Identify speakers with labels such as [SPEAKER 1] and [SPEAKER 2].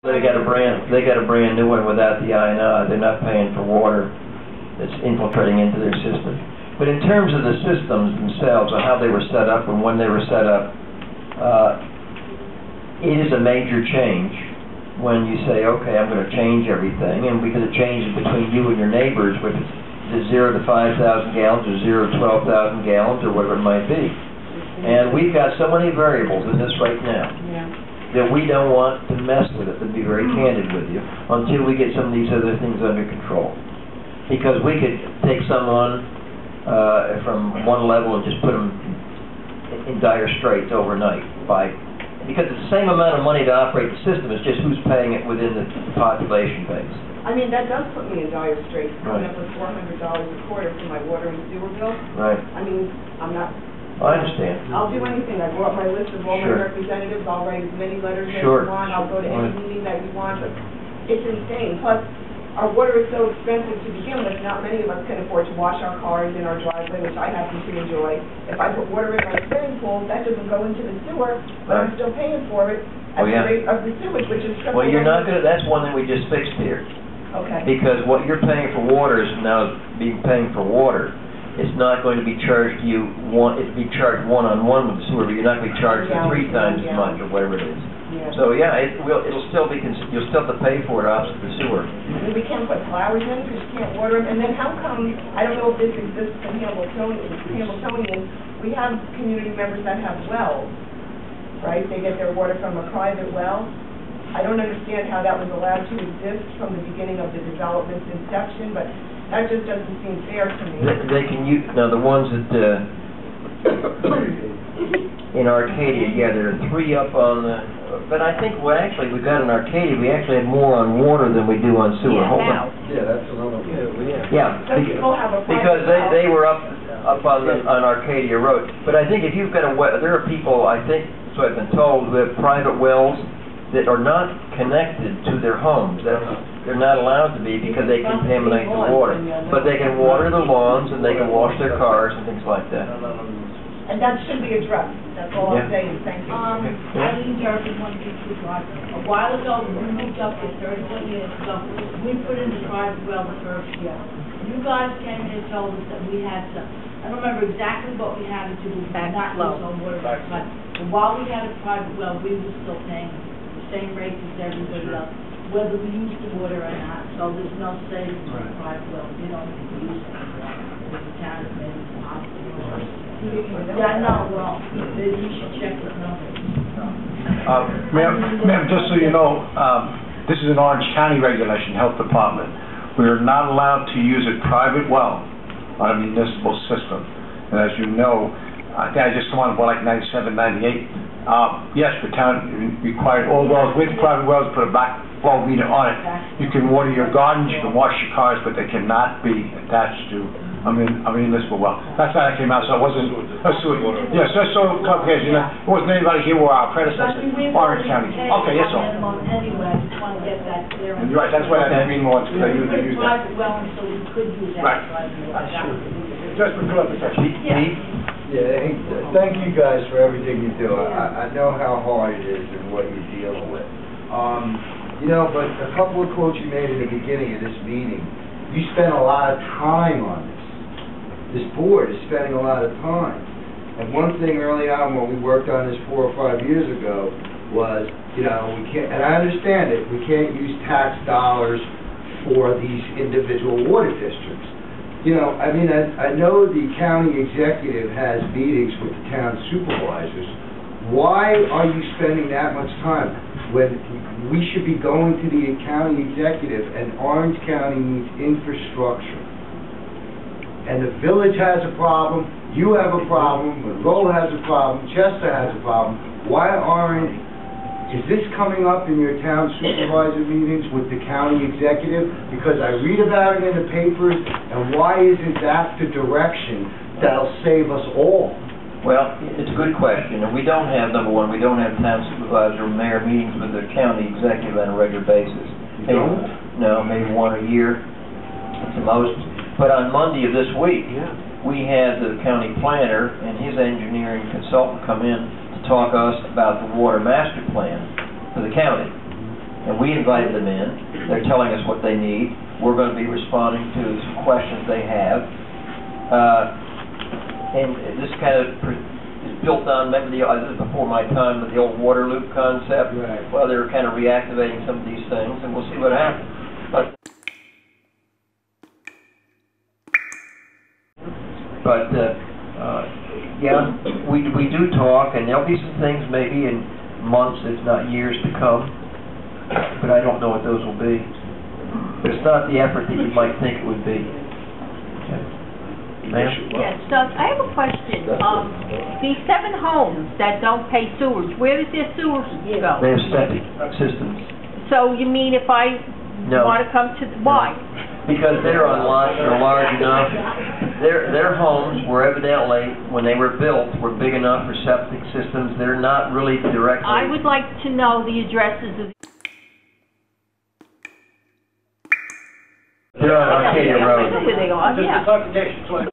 [SPEAKER 1] They got a brand new one without the I&I. They're not paying for water that's infiltrating into their system. But in terms of the systems themselves and how they were set up and when they were set up, it is a major change when you say, okay, I'm going to change everything, and because it changes between you and your neighbors, whether it's 0 to 5,000 gallons or 0 to 12,000 gallons or whatever it might be. And we've got so many variables in this right now. That we don't want to mess with it, to be very candid with you, until we get some of these other things under control. Because we could take someone from one level and just put them in dire straits overnight because it's the same amount of money to operate the system, it's just who's paying it within the population base.
[SPEAKER 2] I mean, that does put me in dire straits, coming up with $400 a quarter for my water and sewer bill.
[SPEAKER 1] Right.
[SPEAKER 2] I mean, I'm not...
[SPEAKER 1] I understand.
[SPEAKER 2] I'll do anything. I brought my list of all my representatives. I'll write as many letters as you want. I'll go to any meeting that you want. But it's insane. Plus, our water is so expensive to begin with. Not many of us can afford to wash our cars in our driveway, which I happen to enjoy. If I put water in my swimming pool, that doesn't go into the sewer, but I'm still paying for it at the rate of the sewage, which is triple.
[SPEAKER 1] Well, you're not going to. That's one thing we just fixed here.
[SPEAKER 2] Okay.
[SPEAKER 1] Because what you're paying for water is now paying for water. It's not going to be charged to you it'll be charged one-on-one with the sewer, but you're not going to be charged for 3 times as much or whatever it is.
[SPEAKER 2] Yeah.
[SPEAKER 1] So it'll still be you'll still have to pay for it opposite the sewer.
[SPEAKER 2] And we can't put flowers in because you can't water them. And then how come, I don't know if this exists in Hamiltonian, we have community members that have wells, right? They get their water from a private well. I don't understand how that was allowed to exist from the beginning of the development's inception, but that just doesn't seem fair to me.
[SPEAKER 1] They can use, now the ones that, in Arcadia, there are 3 up on the, but I think we've got in Arcadia, we actually have more on water than we do on sewer.
[SPEAKER 3] Yeah, that's another one.
[SPEAKER 2] So people have a
[SPEAKER 1] because they were up on Arcadia Road. But I think if you've got there are people, I think, so I've been told, who have private wells that are not connected to their homes. They're not allowed to be because they contaminate the water. But they can water the lawns and they can wash their cars and things like that.
[SPEAKER 2] And that should be addressed. That's all I'm saying. Thank you.
[SPEAKER 4] I live in Jersey, 162 Drive. A while ago, we moved up here 31 years ago. We put in the private well the first year. You guys came in and told us that we had to, I don't remember exactly what we had to do. We had not use on water. But while we had a private well, we were still paying the same rates as everybody else, whether we use the water or not. So there's no savings in the private well. We don't use it. The town is maybe the hospital. Yeah, no, well, you should check the numbers.
[SPEAKER 5] Ma'am, just so you know, this is an Orange County regulation, Health Department. We are not allowed to use a private well on a municipal system. And as you know, I just wanted like 97, 98. Yes, the town required all wells with private wells, put a backflow meter on it. You can water your gardens, you can wash your cars, but they cannot be attached to a municipal well. That's how that came out, so it wasn't a sewer. Yes, just so complicated. It wasn't anybody here where our predecessor, Orange County. Okay, yes, sir.
[SPEAKER 4] Anyway, I just want to get that clear.
[SPEAKER 5] You're right, that's why I didn't want to use that.
[SPEAKER 4] Private well, so we could use that.
[SPEAKER 5] Right. Just for clarification.
[SPEAKER 3] Yeah, thank you guys for everything you do. I know how hard it is and what you're dealing with. But a couple of quotes you made in the beginning of this meeting, you spent a lot of time on this. This board is spending a lot of time. And one thing early on when we worked on this 4 or 5 years ago was, we can't, and I understand it, we can't use tax dollars for these individual water districts. I know the county executive has meetings with the town supervisors. Why are you spending that much time when we should be going to the county executive and Orange County needs infrastructure? And the village has a problem, you have a problem, Monroe has a problem, Chester has a problem. Is this coming up in your town supervisor meetings with the county executive? Because I read about it in the papers, and why isn't that the direction that'll save us all?
[SPEAKER 1] Well, it's a good question, and we don't have, number one, we don't have town supervisor or mayor meetings with the county executive on a regular basis. No, maybe 1 a year at the most. But on Monday of this week, we had the county planner and his engineering consultant come in to talk to us about the water master plan for the county. and we invited them in. They're telling us what they need. We're going to be responding to some questions they have. And this kind of is built on, maybe this is before my time, but the old water loop concept.
[SPEAKER 3] Right.
[SPEAKER 1] Well, they're kind of reactivating some of these things, and we'll see what happens. But yeah, we do talk, and there'll be some things maybe in months, if not years to come, but I don't know what those will be. But it's not the effort that you might think it would be. Okay. Ma'am?
[SPEAKER 6] Yes, Doug, I have a question. These 7 homes that don't pay sewers, where does their sewers go?
[SPEAKER 1] They have septic systems.
[SPEAKER 6] So you mean if I
[SPEAKER 1] No.
[SPEAKER 6] want to come to, why?
[SPEAKER 1] Because they're on lots that are large enough. Their homes were evidently, when they were built, were big enough for septic systems. They're not really directly...
[SPEAKER 6] I would like to know the addresses of...
[SPEAKER 1] They're on Arcadia
[SPEAKER 6] I know
[SPEAKER 1] Road.
[SPEAKER 6] where they are, yeah.